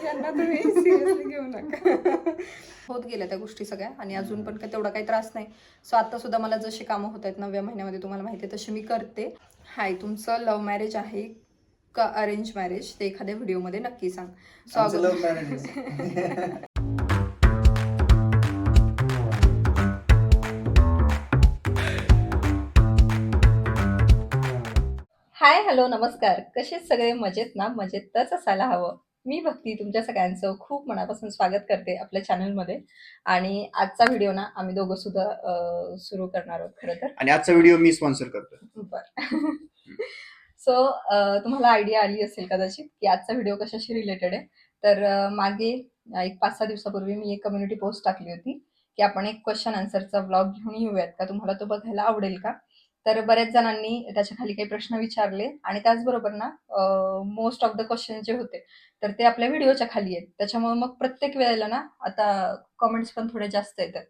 यांना तुम्ही सिरियसली घेऊ नका. होत गेल्या त्या गोष्टी सगळ्या आणि अजून पण काय तेवढा काही त्रास नाही. सो आता सुद्धा मला जशी कामं होत आहेत 9व्या महिन्यामध्ये तुम्हाला माहिती आहे तशी मी करते. हाय, तुमचं लव्ह मॅरेज आहे का अरेंज मॅरेज ते एखाद्या व्हिडिओमध्ये नक्की सांग. आमचं लव्ह मॅरेज. हाय, हॅलो, नमस्कार. कसे सगळे मजेत ना? मजेतच असायला हवं. मी भक्ती तुमच्या सगळ्यांचं खूप मनापासून स्वागत करते आपल्या चॅनलमध्ये. आणि आजचा व्हिडिओ ना आम्ही दोघं सुद्धा सुरू करणार आहोत खरं तर. आणि आजचा व्हिडिओ मी स्पॉन्सर करतो. बरं. सो तुम्हाला आयडिया आली असेल कदाचित की आजचा व्हिडिओ कशाशी रिलेटेड आहे. तर मागे एक 5-6 दिवसापूर्वी मी एक कम्युनिटी पोस्ट टाकली होती की आपण एक क्वेश्चन आन्सरचा व्लॉग घेऊन येऊयात का? तुम्हाला तो बघायला आवडेल का? तर बऱ्याच जणांनी त्याच्या खाली काही प्रश्न विचारले आणि त्याचबरोबर ना मोस्ट ऑफ द क्वेश्चन जे होते तर ते आपल्या व्हिडिओच्या खाली आहेत. त्याच्यामुळे मग प्रत्येक वेळेला ना आता कमेंट्स पण थोडे जास्त येतात.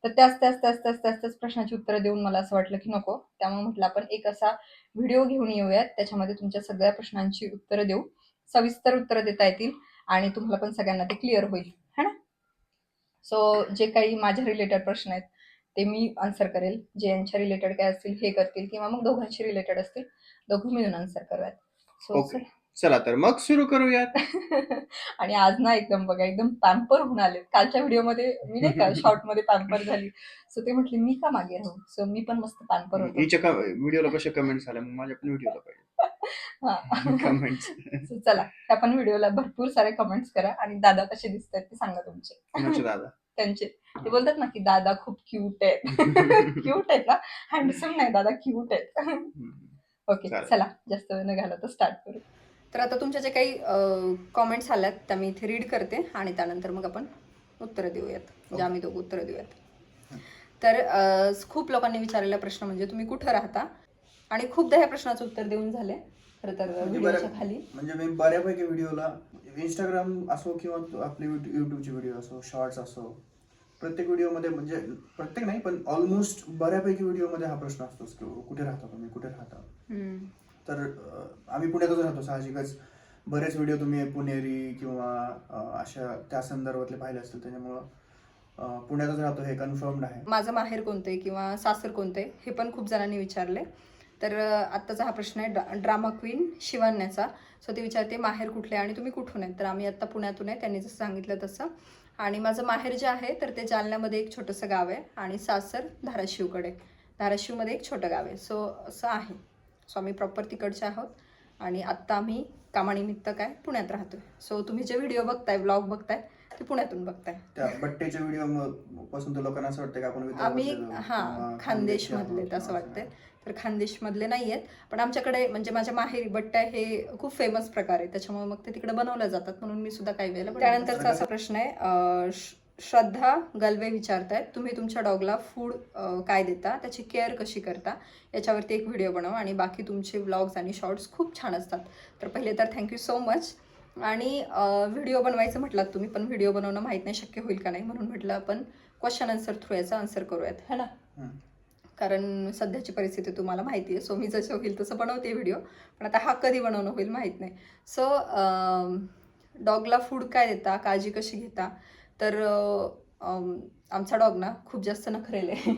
तर त्याच प्रश्नाची उत्तरं देऊन मला असं वाटलं की नको. त्यामुळे म्हटलं आपण एक असा व्हिडिओ घेऊन येऊयात त्याच्यामध्ये तुमच्या सगळ्या प्रश्नांची उत्तरं देऊ, सविस्तर उत्तरं देता येतील आणि तुम्हाला पण सगळ्यांना ते क्लिअर होईल, है ना? सो जे काही माझ्या रिलेटेड प्रश्न आहेत ते मी आन्सर करेल. जे यांच्या रिलेटेड काय असतील हे करतील किंवा मग दोघांशी रिलेटेड असतील दोघं मिळून आन्सर करूयात. सो ओके, चला तर मग सुरू करूयात. आणि आज ना एकदम पॅम्पर होऊन आले. कालच्या व्हिडिओमध्ये मी नाही का शॉर्टमध्ये पॅम्पर झाली. सो ते म्हटले मी का मागे राहू. सो मी पण मस्त पॅम्पर होतो. हिच्या व्हिडिओला कशा कमेंट्स आल्या, मग माझ्या पण व्हिडिओला पाहिजे कमेंट्स. सो चला त्या पण व्हिडिओला भरपूर सारे कमेंट्स करा आणि दादा कसे दिसत आहेत ते सांगा तुमचे. कुणाचे दादा? त्यांचे. ते बोलतात ना की दादा खूप क्यूट आहेत. क्यूट आहेत ना, हँडसम नाही दादा, क्यूट आहेत. ओके, चला जास्त वेळ न घालवता स्टार्ट करू. तर आता तुमच्या जे काही कॉमेंट्स आल्यात त्या मी इथे रीड करते आणि त्यानंतर मग आपण उत्तरं देऊयात, म्हणजे आम्ही दोघं उत्तरं देऊयात. तर खूप लोकांनी विचारलेला प्रश्न म्हणजे तुम्ही कुठं राहता, आणि खूपदा ह्या प्रश्नाचं उत्तर देऊन झाले खरं तर व्हिडिओच्या खाली. म्हणजे मी बऱ्यापैकी व्हिडिओला इंस्टाग्राम असो किंवा आपले युट्यूबचे व्हिडिओ असो, शॉर्ट्स असो, प्रत्येक व्हिडिओमध्ये म्हणजे प्रत्येक नाही पण ऑलमोस्ट बऱ्यापैकी व्हिडिओमध्ये हा प्रश्न असतोच की कुठे राहता तुम्ही, कुठे राहता. तर आम्ही पुण्यातच राहतो साहजिकच. बरेच व्हिडिओ तुम्ही पुणेरी किंवा अशा त्या संदर्भातले पाहिले असतील, त्याच्यामुळं पुण्यातच राहतो हे कन्फर्म्ड आहे. माझं माहेर कोणतं आहे किंवा सासर कोणतं आहे हे पण खूप जणांनी विचारले. तर आत्ताचा हा प्रश्न आहे ड्रामा क्वीन शिवण्याचा. सो ते विचारते माहेर कुठले आणि तुम्ही कुठून आहे. तर आम्ही आत्ता पुण्यातून आहे, त्यांनी जसं सांगितलं तसं. आणि माझं माहेर जे आहे तर ते जालन्यामध्ये एक छोटंसं गाव आहे आणि सासर धाराशिवकडे, धाराशिवमध्ये एक छोटं गाव आहे. सो असं आहे. सो आम्ही प्रॉपर तिकडचे आहोत आणि आत्ता आम्ही कामानिमित्त काय पुण्यात राहतोय. सो तुम्ही जे व्हिडिओ बघताय, व्लॉग बघताय ते पुण्यातून बघताय. त्या बट्टेच्या व्हिडिओ पासून तर लोकांना असं वाटतं की आपण आम्ही खानदेश मधले असं वाटतंय. तर खानदेश मधले नाही आहेत, पण आमच्याकडे म्हणजे माझ्या माहेरी बट्ट्या हे खूप फेमस प्रकार आहे, त्याच्यामुळे मग ते तिकडे बनवल्या जातात म्हणून मी सुद्धा काही वेळेला. त्यानंतरचा असा प्रश्न आहे श्रद्धा गलवे विचारतायत तुम्ही तुमच्या डॉगला फूड काय देता, त्याची केअर कशी करता, याच्यावरती एक व्हिडिओ बनवा आणि बाकी तुमचे व्लॉग्स आणि शॉर्ट्स खूप छान असतात. तर पहिले तर थँक्यू सो मच. आणि व्हिडिओ बनवायचं म्हटलात तुम्ही, पण व्हिडिओ बनवणं माहीत नाही शक्य होईल का नाही, म्हणून म्हटलं आपण क्वेश्चन आन्सर थ्रू याचा आन्सर करूयात, है ना. कारण सध्याची परिस्थिती तुम्हाला माहिती आहे. सो मी जसं होईल तसं बनवते व्हिडिओ, पण आता हा कधी बनवणं होईल माहीत नाही. सो डॉगला फूड काय देता, काळजी कशी घेता. तर आमचा डॉग ना खूप जास्त नखरेल आहे.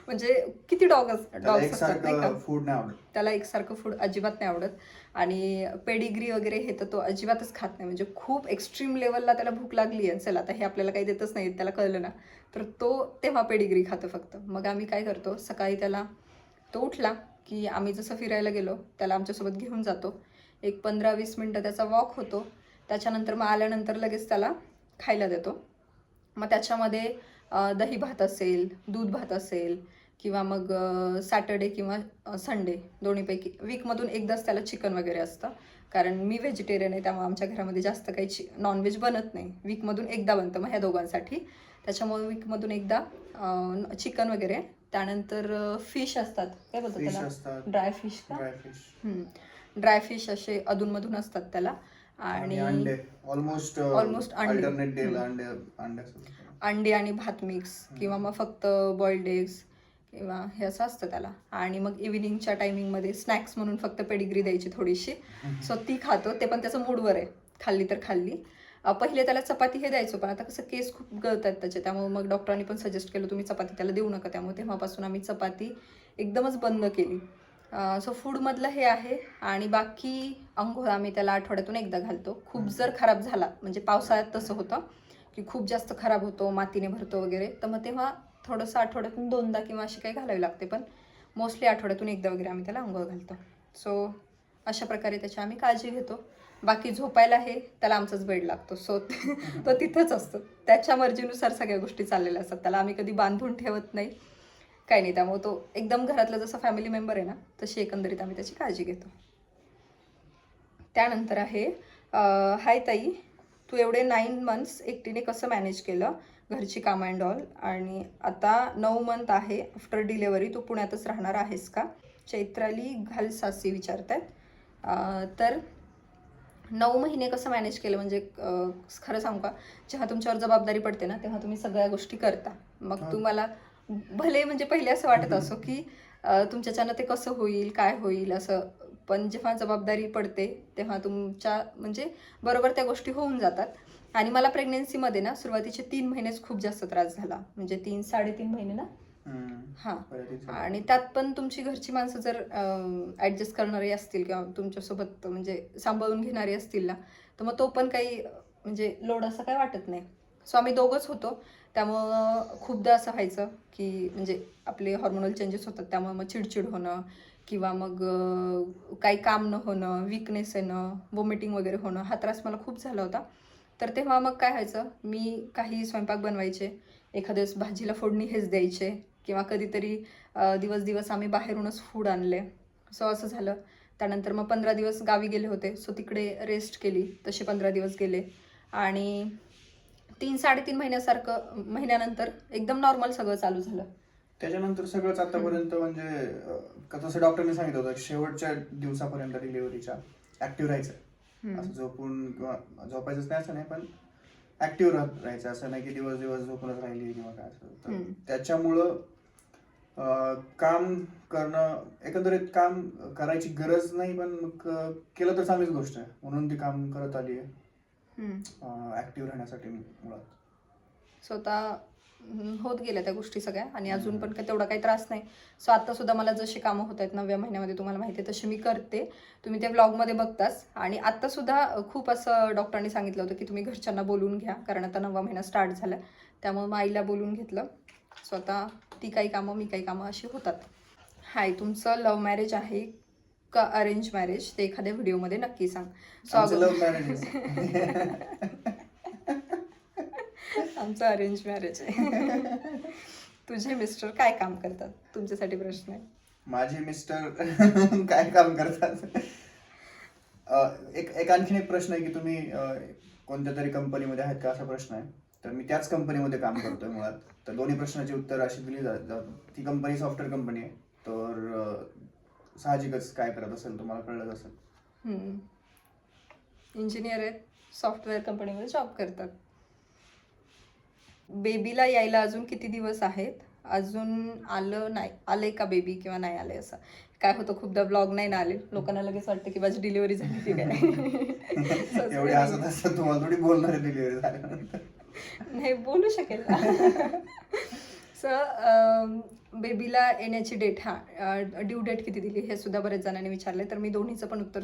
म्हणजे किती डॉग असतात नाही का, फूड नाही आवडत त्याला एकसारखं फूड अजिबात नाही आवडत. आणि पेडिग्री वगैरे हे तर तो अजिबातच खात नाही. म्हणजे खूप एक्स्ट्रीम लेवलला त्याला भूक लागली आहे, चला आता हे आपल्याला काही देतच नाही त्याला कळलं ना, तर तो तेव्हा पेडिग्री खातो फक्त. मग आम्ही काय करतो, सकाळी त्याला तो उठला की आम्ही जसं फिरायला गेलो त्याला आमच्यासोबत घेऊन जातो. एक 15-20 मिनटं त्याचा वॉक होतो. त्याच्यानंतर मग आल्यानंतर लगेच त्याला खायला देतो. मग त्याच्यामध्ये दही भात असेल, दूध भात असेल किंवा मग सॅटर्डे किंवा संडे दोन्हीपैकी वीकमधून एकदाच त्याला चिकन वगैरे असतं. कारण मी व्हेजिटेरियन आहे, त्यामुळे आमच्या घरामध्ये जास्त काही नॉनव्हेज बनत नाही. वीकमधून एकदा बनतं मग ह्या दोघांसाठी, त्याच्यामुळे वीकमधून एकदा चिकन वगैरे. त्यानंतर फिश असतात, काय बोलतात त्याला, ड्राय फिश का, ड्राय फिश असे अधूनमधून असतात त्याला. आणि ऑलमोस्ट अंडे आणि भात मिक्स किंवा मग फक्त बॉइल्ड एग्स किंवा हे असं असतं त्याला. आणि मग इव्हिनिंगच्या टायमिंगमध्ये स्नॅक्स म्हणून फक्त पेडिग्री द्यायची थोडीशी. सो ती खातो, ते पण त्याचं मूडवर आहे, खाल्ली तर खाल्ली. पहिले त्याला चपाती हे द्यायचो, पण आता कसं केस खूप गळतात त्याचे, त्यामुळे मग डॉक्टरांनी पण सजेस्ट केलं तुम्ही चपाती त्याला देऊ नका. त्यामुळे तेव्हापासून आम्ही चपाती एकदमच बंद केली. सो फूडमधलं हे आहे. आणि बाकी अंघोळ आम्ही त्याला आठवड्यातून एकदा घालतो. खूप जर खराब झाला, म्हणजे पावसाळ्यात तसं होतं की खूप जास्त खराब होतो, मातीने भरतो वगैरे, तर मग तेव्हा थोडंसं आठवड्यातून 2दा किंवा अशी काही घालावी लागते, पण मोस्टली आठवड्यातून एकदा वगैरे आम्ही त्याला अंघोळ घालतो. सो अशा प्रकारे त्याची आम्ही काळजी घेतो. बाकी झोपायला हे त्याला आमचाच बेड लागतो, सो तो तिथंच असतो. त्याच्या मर्जीनुसार सगळ्या गोष्टी चाललेल्या असतात. त्याला आम्ही कधी बांधून ठेवत नाही, काही नाही. त्यामुळे तो एकदम घरातला जसा फॅमिली मेंबर आहे ना, तशी एकंदरीत आम्ही त्याची काळजी घेतो. त्यानंतर आहे, हाय ताई, तू एवढे 9 मंथ्स एकटीने कसं मॅनेज केलं घरची कामं अँड ऑल, आणि आता 9 मंथ आहे आफ्टर डिलेवरी, तू पुण्यातच राहणार आहेस का? चैत्राली घालसासी विचारतायत. तर 9 महिने कसं मॅनेज केलं म्हणजे खरं सांगू का, जेव्हा तुमच्यावर जबाबदारी पडते ना, तेव्हा तुम्ही सगळ्या गोष्टी करता. मग तुम्हाला भले म्हणजे पहिले असं वाटत असो की तुमच्याच्यानं ते कसं होईल, काय होईल असं, पण जेव्हा जबाबदारी पडते तेव्हा तुमच्या म्हणजे बरोबर त्या गोष्टी होऊन जातात. आणि मला प्रेग्नेन्सीमध्ये ना सुरुवातीचे 3 महिनेच खूप जास्त त्रास झाला, म्हणजे 3-3.5 महिने ना. हां. आणि त्यात पण तुमची घरची माणसं जर ॲडजस्ट करणारी असतील किंवा तुमच्यासोबत म्हणजे सांभाळून घेणारी असतील ना, तर मग तो पण काही म्हणजे लोड असं काही वाटत नाही. सो आम्ही दोघंच होतो, त्यामुळं खूपदा असं व्हायचं की म्हणजे आपले हॉर्मोनल चेंजेस होतात, त्यामुळे मग चिडचिड होणं किंवा मग काही काम न होणं, विकनेस येणं, वॉमिटिंग वगैरे होणं, हा त्रास मला खूप झाला होता. तर तेव्हा मग काय व्हायचं, मी काही स्वयंपाक बनवायचे, एखाद्या वेळेस भाजीला फोडणी हेच द्यायचे, किंवा कधीतरी दिवस आम्ही बाहेरूनच फूड आणले. सो असं झालं. त्यानंतर मग 15 दिवस गावी गेले होते, सो तिकडे रेस्ट केली, तसे 15 दिवस गेले. आणि 3-3.5 महिन्यानंतर एकदम नॉर्मल सगळं चालू झालं. त्याच्यानंतर सगळंच आतापर्यंत म्हणजे तसं डॉक्टरने सांगितलं होतं शेवटच्या दिवसापर्यंत डिलिव्हरीच्या ऍक्टिव्ह राहायचं, असं झोपून किंवा झोपायचंच नाही असं नाही, पण ऍक्टिव्ह राहायचं, असं नाही की दिवस झोपूनच राहिली किंवा काय असं. तर त्याच्यामुळं काम करणं, एकंदरीत काम करायची गरज नाही, पण मग केलं तर चांगलीच गोष्ट आहे, म्हणून ती काम करत आली आहे ऍक्टिव्ह राहण्यासाठी मुळात. स्वतः होत गेल्या त्या गोष्टी सगळ्या, आणि अजून पण तेवढा काही त्रास नाही. सो आता सुद्धा मला जशी कामं होत आहेत 9व्या महिन्यामध्ये, तुम्हाला माहिती आहे, तशी मी करते. तुम्ही ते व्लॉगमध्ये बघताच. आणि आत्ता सुद्धा खूप असं डॉक्टरांनी सांगितलं होतं की तुम्ही घरच्यांना बोलून घ्या, कारण आता 9वा महिना स्टार्ट झाला, त्यामुळे मग आईला बोलून घेतलं. सो आता ती काही कामं, मी काही कामं अशी होतात. हाय, तुमचं लव्ह मॅरेज आहे का अरेंज मॅरेज, ते एखाद्या व्हिडिओमध्ये नक्की सांग. आमचं लव्ह मॅरेज आमचं अरेंज मॅरेज आहे. तुझे मिस्टर काय काम करतात, तुमच्यासाठी प्रश्न आहे. माझे मिस्टर काय काम करतात? एक आणखीन एक प्रश्न आहे की तुम्ही कोणत्या तरी कंपनीमध्ये आहेत का, असा प्रश्न आहे. तर मी त्याच कंपनीमध्ये काम करतोय मुळात. तर दोन्ही प्रश्नाची उत्तर अशी दिली जातात. ती कंपनी सॉफ्टवेअर कंपनी आहे, तर साहजिकच काय करत असेल तुम्हाला कळलंच असेल. इंजिनियर आहेत, सॉफ्टवेअर कंपनीमध्ये जॉब करतात. बेबीला यायला अजून किती दिवस आहेत? अजून आलं नाही, आलंय का बेबी किंवा नाही आलंय, असं काय होतं, खूपदा ब्लॉग नाही ना आले, लोकांना लगेच वाटतं की माझी डिलिव्हरी झाली की काय. एवढे हसत असतात, तुम्हाला थोडी बोलणार आहे डिलिव्हरी झाल्यानंतर. नाही, बोलू शकेल. सो बेबीला येण्याची डेट, ड्यू डेट किती दिली हे सुद्धा बरेच जणांनी विचारले, तर मी दोन्हीचं पण उत्तर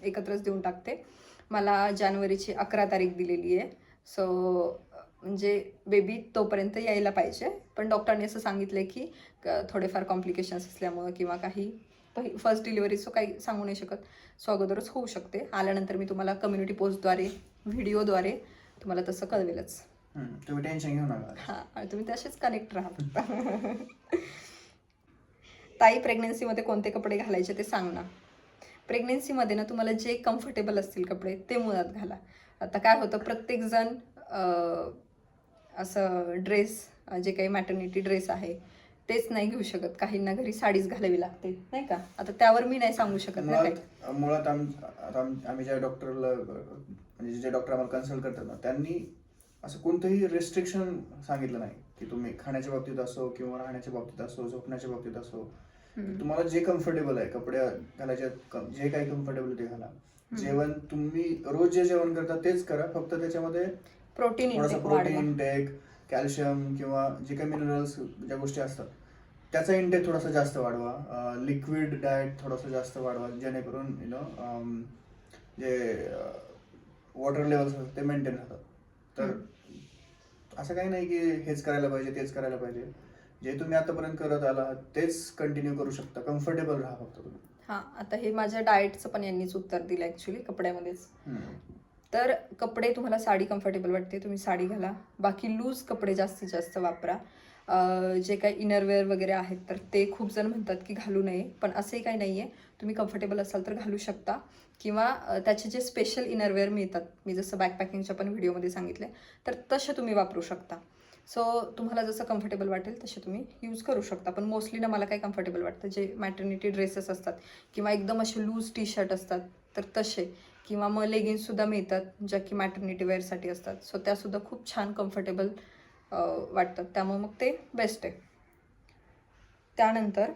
एकत्रच देऊन टाकते. मला जानेवारीची 11 तारीख दिलेली आहे. सो म्हणजे बेबी तोपर्यंत यायला पाहिजे, पण डॉक्टरने असं सांगितलं की थोडेफार कॉम्प्लिकेशन्स असल्यामुळं किंवा काही फर्स्ट डिलिव्हरी, सो काही सांगू नाही शकत, सो अगोदरच होऊ शकते. आल्यानंतर मी तुम्हाला कम्युनिटी पोस्टद्वारे, व्हिडिओद्वारे तुम्हाला तसं कळवेलच. तुम्ही टेन्शन घेऊ नका. हां, तुम्ही तसेच कनेक्ट राहा. ताई, प्रेग्नेन्सीमध्ये कोणते कपडे घालायचे ते सांग ना. प्रेग्नेन्सीमध्ये ना तुम्हाला जे कम्फर्टेबल असतील कपडे ते मुळात घाला. आता काय होतं, प्रत्येकजण असं ड्रेस, जे काही मॅटर्निटी ड्रेस आहे तेच नाही घेऊ शकत. काहींना घरी साडीच घालावी लागते, नाही का. आता त्यावर मी नाही सांगू शकत ना काही. मुळात आम्ही ज्या डॉक्टरला, म्हणजे जे डॉक्टर आम्हाला कन्सल्ट करतात ना, त्यांनी असं कोणतंही रेस्ट्रिक्शन सांगितलं नाही. की तुम्ही खाण्याच्या बाबतीत असो किंवा राहण्याच्या बाबतीत असो, झोपण्याच्या बाबतीत असो, हम्म. तुम्हाला जे कम्फर्टेबल आहे, कपडे घालायचे जे काही कम्फर्टेबल ते घाला. जेवण तुम्ही रोज जे जेवण करता तेच करा, फक्त त्याच्यामध्ये प्रोटीन थोडासा इंटेक प्रोटीन वाढवा. इंटेक, कॅल्शियम किंवा जे काही मिनरल्स ज्या गोष्टी असतात त्याचा इंटेक थोडासा जास्त वाढवा. लिक्विड डाएट थोडासा जास्त वाढवा, जेणेकरून जे वॉटर लेवल्स असतात ते मेंटेन राहतात. तर असं काही नाही की हेच करायला पाहिजे तेच करायला पाहिजे. जे तुम्ही आतापर्यंत करत आलात तेच कंटिन्यू करू शकता. कम्फर्टेबल राहा फक्त तुम्ही. हां, आता हे माझ्या डाएटचं पण यांनीच उत्तर दिलं ॲक्च्युली कपड्यामध्येच. तर कपडे तुम्हाला साडी कम्फर्टेबल वाटते तुम्ही साडी घाला. बाकी लूज कपडे जास्तीत जास्त वापरा. जे काही इनरवेअर वगैरे आहेत तर ते खूप जण म्हणतात की घालू नये, पण असंही काही नाही आहे. तुम्ही कम्फर्टेबल असाल तर घालू शकता किंवा त्याचे जे स्पेशल इनरवेअर मिळतात, मी जसं बॅकपॅकिंगच्या पण व्हिडिओमध्ये सांगितले, तर तसे तुम्ही वापरू शकता. सो तुम्हाला जसं कम्फर्टेबल वाटेल तसे तुम्ही यूज करू शकता. पण मोस्टली ना मला काय कम्फर्टेबल वाटतं, जे मॅटर्निटी ड्रेसेस असतात किंवा एकदम असे लूज टी शर्ट असतात तर तसे, किंवा मग लेगिन्ससुद्धा मिळतात ज्या की मॅटर्निटी वेअरसाठी असतात. सो त्यासुद्धा खूप छान कम्फर्टेबल वाटतात, त्यामुळे मग ते बेस्ट आहे. त्यानंतर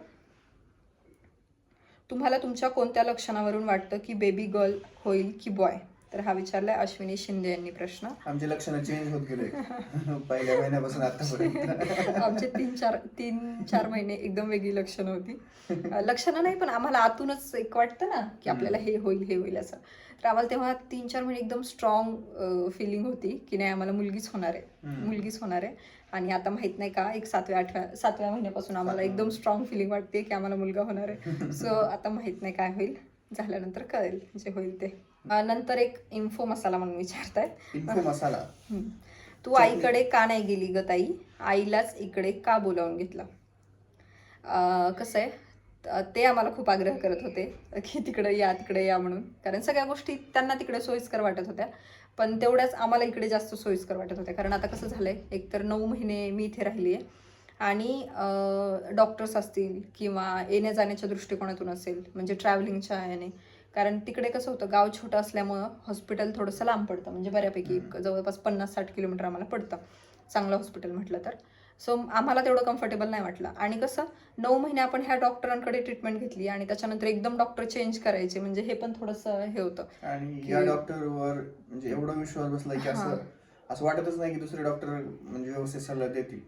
तुम्हाला तुमच्या कोणत्या लक्षणावरून वाटतं की बेबी गर्ल होईल की बॉय? तर हा विचारलाय अश्विनी शिंदे यांनी प्रश्न. आमचे लक्षणं चेंज होत गेले पहिल्या महिन्यापासून आतापर्यंत. आमचे 3-4 महिने एकदम वेगळी लक्षणं होती. लक्षणं नाही, पण आम्हाला आतूनच एक वाटतं ना की आपल्याला हे होईल असं. तर आम्हाला तेव्हा 3-4 महिने एकदम स्ट्रॉंग फिलिंग होती की नाही आम्हाला मुलगीच होणार आहे. आणि आता माहित नाही का, एक 7व्या महिन्यापासून आम्हाला एकदम स्ट्रॉंग फिलिंग वाटते की आम्हाला मुलगा होणार आहे. सो आता माहित नाही काय होईल, झाल्यानंतर कळेल जे होईल ते. नंतर एक इन्फो मसाला म्हणून विचारतायत. इन्फो मसाला, तू आईकडे का नाही गेली ग ताई? आईलाच इकडे का बोलावून घेतलं? कसं आहे, ते आम्हाला खूप आग्रह करत होते की तिकडे या म्हणून, कारण सगळ्या गोष्टी त्यांना तिकडे सोयीस्कर वाटत होत्या, पण तेवढ्याच आम्हाला इकडे जास्त सोयीस्कर वाटत होत्या. कारण आता कसं झालंय, एकतर 9 महिने मी इथे राहिली आहे आणि डॉक्टर्स असतील किंवा येण्या जाण्याच्या दृष्टिकोनातून असेल, म्हणजे ट्रॅव्हलिंगच्या याने, कारण तिकडे कसं होतं, गाव छोटं असल्यामुळं हॉस्पिटल थोडंसं लांब पडतं, म्हणजे बऱ्यापैकी जवळपास 50-60 किलोमीटर आम्हाला पडतं चांगलं हॉस्पिटल म्हटलं तर. सो आम्हाला तेवढं कम्फर्टेबल नाही वाटलं. आणि कसं 9 महिने आपण ह्या डॉक्टरांकडे ट्रीटमेंट घेतली आणि त्याच्यानंतर एकदम डॉक्टर चेंज करायचे, म्हणजे हे पण थोडंसं हे होतं. आणि या डॉक्टरवर म्हणजे एवढा विश्वास बसला की असं वाटतच नाही की दुसरे डॉक्टर म्हणजे व्यवस्थित सल्ला देतील.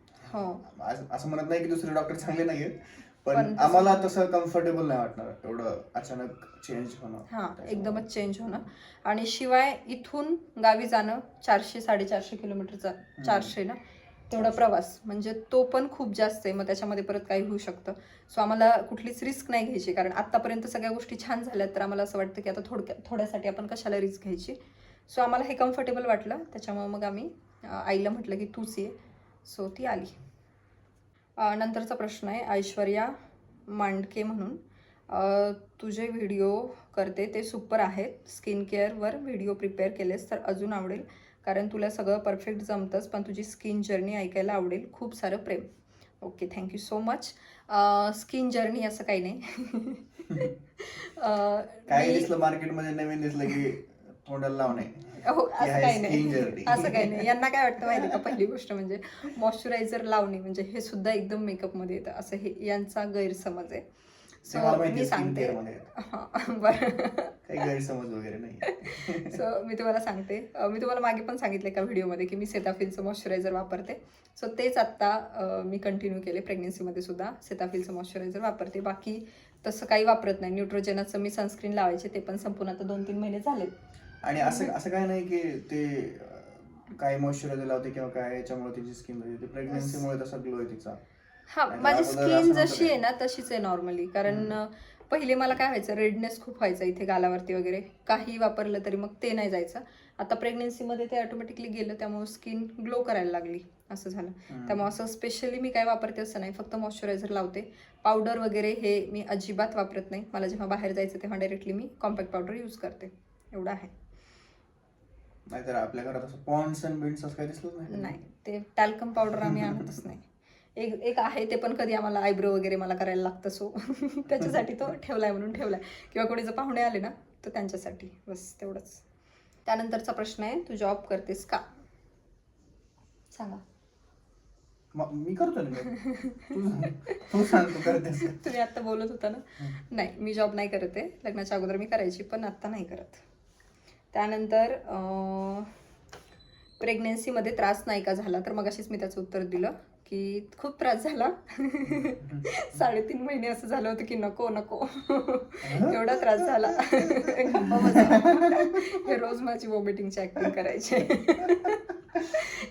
असं म्हणत नाही की दुसरे डॉक्टर चांगले नाहीयेत, पण आम्हाला तसं कम्फर्टेबल नाही वाटणार एवढं अचानक चेंज होणं. हां, एकदमच चेंज होणं. आणि शिवाय इथून गावी जाणं 400-450 किलोमीटरचा, 400 ना तेवढा प्रवास, म्हणजे तो पण खूप जास्त आहे. मग त्याच्यामध्ये परत काही होऊ शकतं. सो आम्हाला कुठलीच रिस्क नाही घ्यायची, कारण आत्तापर्यंत सगळ्या गोष्टी छान झाल्यात, तर आम्हाला असं वाटतं की आता थोड्यासाठी आपण कशाला रिस्क घ्यायची. सो आम्हाला हे कम्फर्टेबल वाटलं, त्याच्यामुळे मग आम्ही आईला म्हटलं की तूच ये. सो ती आली. नंतरचा प्रश्न आहे ऐश्वर्या मांडके म्हणून. तुझे व्हिडिओ करते ते सुपर आहेत. स्किन केअरवर व्हिडिओ प्रिपेअर केलेस तर अजून आवडेल, कारण तुला सगळं परफेक्ट जमतंच, पण तुझी स्किन जर्नी ऐकायला आवडेल. खूप सारं प्रेम. Okay, thank you so much. Skin journey असं काही नाही. काही दिसलं मार्केटमध्ये नवीन दिसलं की तोंडाला लावणे. हो, असं काही नाही. असं काही नाही. यांना काय वाटतं माहिती का, पहिली गोष्ट म्हणजे मॉइश्चरायझर लावणे म्हणजे हे सुद्धा एकदम मेकअपमध्ये येतं, असं हे यांचा गैरसमज आहे. सो मी सांगते. बरं, काही गैरसमज वगैरे नाही. सो मी तुम्हाला सांगते, मी तुम्हाला मागे पण सांगितले का व्हिडिओमध्ये की मी सेटाफिलचं मॉइश्चरायझर वापरते. सो तेच आत्ता मी कंटिन्यू केले. प्रेग्नेन्सीमध्ये सुद्धा सेटाफिलचं मॉइश्चरायझर वापरते. बाकी तसं काही वापरत नाही. न्यूट्रोजेनाचं मी सनस्क्रीन लावायचे, ते पण संपूर्ण आता 2-3 महिने झालेत. आणि असं काय नाही की ते काय मॉइश्चरायझर लावते किंवा काय याच्यामुळे तिची स्किन म्हणजे प्रेग्नन्सीमुळे तसा ग्लो आहे तिचा. हा, माझी स्किन जशी आहे ना तशीच आहे नॉर्मली. कारण पहिले मला काय व्हायचं, रेडनेस खूप व्हायचा इथे गालावरती वगैरे, काही वापरलं तरी मग ते नाही जायचं. आता प्रेग्नेन्सीमध्ये ते ऑटोमॅटिकली गेलं, त्यामुळे स्किन ग्लो करायला लागली, असं झालं. त्यामुळे असं स्पेशली मी काय वापरते असं नाही, फक्त मॉइश्चरायझर लावते. पावडर वगैरे हे मी अजिबात वापरत नाही. मला जेव्हा बाहेर जायचं तेव्हा डायरेक्टली मी कॉम्पॅक्ट पावडर यूज करते, एवढं आहे. नाहीतर आपल्या घरात असं पॉन्ड्स अँड बिंड्स असं काही दिसलं नाही, ते टॅल्कम पावडर आम्ही आणतच नाही. एक आहे ते पण कधी आम्हाला आयब्रो वगैरे मला करायला लागतं, सो त्याच्यासाठी तो ठेवलाय म्हणून ठेवलाय, किंवा कोणी जर पाहुणे आले ना तर त्यांच्यासाठी, बस तेवढंच. त्यानंतरचा प्रश्न आहे, तू जॉब करतेस का? सांगा. मी करतो ना तू सांग तू करतेस. तुम्ही आता बोलत होता ना. नाही, मी जॉब नाही करत आहे. लग्नाच्या अगोदर मी करायची, पण आत्ता नाही करत. त्यानंतर प्रेग्नेन्सीमध्ये त्रास नाही का झाला, तर मगाशीच मी त्याचं उत्तर दिलं की खूप त्रास झाला. 3.5 महिने असं झालं होतं की नको नको एवढा त्रास झाला. गप्पा बसा. हे रोज माझी वॉमिटिंगची ऍक्टिंग करायचे.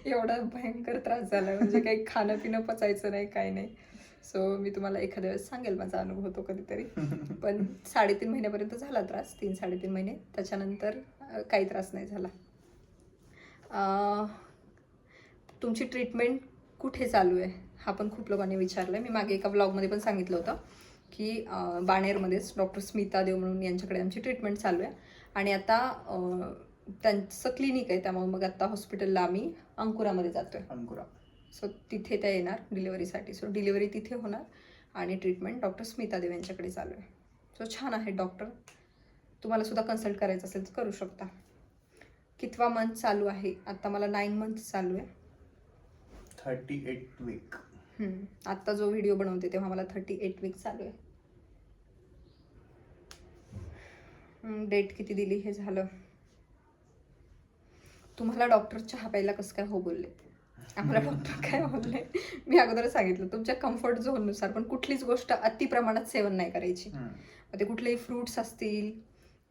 एवढा भयंकर त्रास झाला, म्हणजे काही खाणं पिणं पचायचं नाही, काही नाही. सो मी तुम्हाला एखाद्या वेळेस सांगेल माझा अनुभव तो कधीतरी. पण 3.5 महिन्यापर्यंत झाला त्रास, 3-3.5 महिने. त्याच्यानंतर काही त्रास नाही झाला. तुमची ट्रीटमेंट कुठे चालू आहे हा पण खूप लोकांनी विचारलं आहे. मी मागे एका ब्लॉगमध्ये पण सांगितलं होतं की बाणेरमध्येच डॉक्टर स्मिता देव म्हणून यांच्याकडे आमची ट्रीटमेंट चालू आहे. आणि आता त्यांचं क्लिनिक आहे, त्यामुळे मग आता हॉस्पिटलला आम्ही अंकुरामध्ये जातोय. अंकुरा. सो तिथे त्या येणार डिलिव्हरीसाठी. सो डिलिव्हरी तिथे होणार आणि ट्रीटमेंट डॉक्टर स्मिता देव यांच्याकडे चालू आहे. सो छान आहे डॉक्टर. तुम्हाला सुद्धा कन्सल्ट करायचं असेल तर करू शकता. कितवा मंथ चालू आहे? आता मला 9 मंथ चालू आहे. 38 वीक. आत्ता जो व्हिडिओ बनवते तेव्हा मला 38 वीक चालू आहे. डेट किती दिली हे झालं. तुम्हाला डॉक्टर चहा प्यायला कसं काय हो बोलले? आम्हाला डॉक्टर काय बोलले मी अगोदर सांगितलं, तुमच्या कम्फर्ट झोननुसार, पण कुठलीच गोष्ट अति प्रमाणात सेवन नाही करायची. ते कुठलेही फ्रुट्स असतील.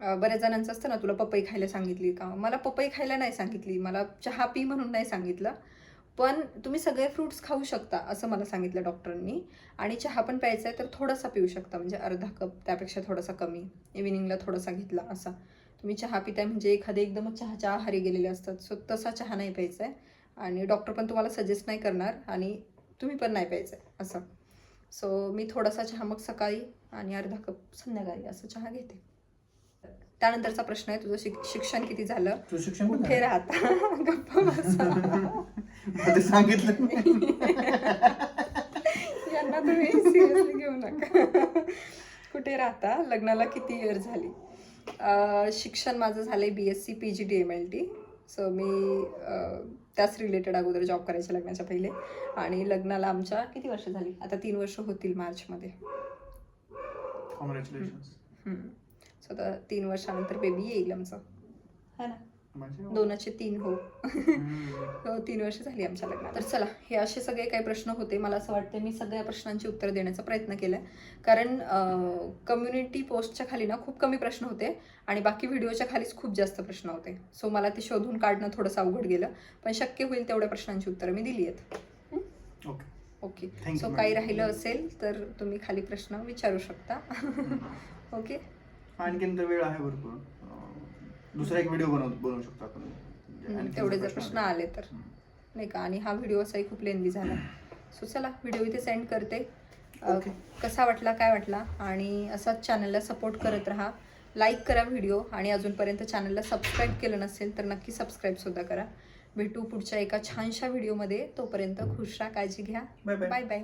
बऱ्याच जणांचं असतं ना, तुला पपई खायला सांगितली का? मला पपई खायला नाही सांगितली, मला चहा पी म्हणून नाही सांगितलं. पण तुम्ही सगळे फ्रुट्स खाऊ शकता असं मला सांगितलं डॉक्टरांनी. आणि चहा पण प्यायचा आहे तर थोडासा पिऊ शकता, म्हणजे अर्धा कप, त्यापेक्षा थोडासा कमी. इव्हिनिंगला थोडासा घेतला असा. तुम्ही चहा पिताय म्हणजे एखादे एकदमच चहाच्या आहारी गेलेले असतात, सो तसा चहा नाही प्यायचा आहे. आणि डॉक्टर पण तुम्हाला सजेस्ट नाही करणार आणि तुम्ही पण नाही प्यायचं आहे असं. सो मी थोडासा चहा मग सकाळी आणि अर्धा कप संध्याकाळी असं चहा घेते. त्यानंतरचा प्रश्न आहे, तुझं शिक्षण किती झालं? कुठे राहता? गप्पा बसा. सांगितलं यांना तुम्ही सिरियसली घेऊ नका. कुठे राहता? लग्नाला किती इयर झाली? शिक्षण माझं झालंय BSc PG DMLT. सो मी त्याच रिलेटेड अगोदर जॉब करायचे लग्नाच्या पहिले. आणि लग्नाला आमच्या किती वर्ष झाली? आता 3 वर्ष होतील मार्चमध्ये. कॉंग्रॅच्युलेशन्स. सो आता 3 वर्षानंतर बेबी येईल आमचं, है ना? 2चे 3 हो. 3 वर्ष झाली आमच्या लग्नात. तर चला, हे असे सगळे काही प्रश्न होते. मला असं वाटतं मी सगळ्या प्रश्नांची उत्तर देण्याचा प्रयत्न केला आहे. कारण कम्युनिटी पोस्टच्या खाली ना खूप कमी प्रश्न होते आणि बाकी व्हिडिओच्या खालीच खूप जास्त प्रश्न होते. सो मला ते शोधून काढणं थोडंसं अवघड गेलं, पण शक्य होईल तेवढ्या प्रश्नांची उत्तरं मी दिली आहेत. ओके. सो काही राहिलं असेल तर तुम्ही खाली प्रश्न विचारू शकता. ओके. आणखीन तर वेळ आहे भरपूर. दुसरा एक व्हिडिओ बनवू शकतो आपण तेवढे जर प्रश्न आले तर, नाही का? आणि हा व्हिडिओ असाही खूप लेंदी झाला. सो चला, व्हिडिओ इथे सेंड करते. कसा वाटला, काय वाटला, आणि असाच चॅनलला सपोर्ट करत राहा. लाईक करा व्हिडिओ, आणि अजूनपर्यंत चॅनलला सबस्क्राईब केलं नसेल तर नक्की सबस्क्राईबसुद्धा करा. भेटू पुढच्या एका छानशा व्हिडिओमध्ये. तोपर्यंत खुश राहा, काळजी घ्या. Bye bye.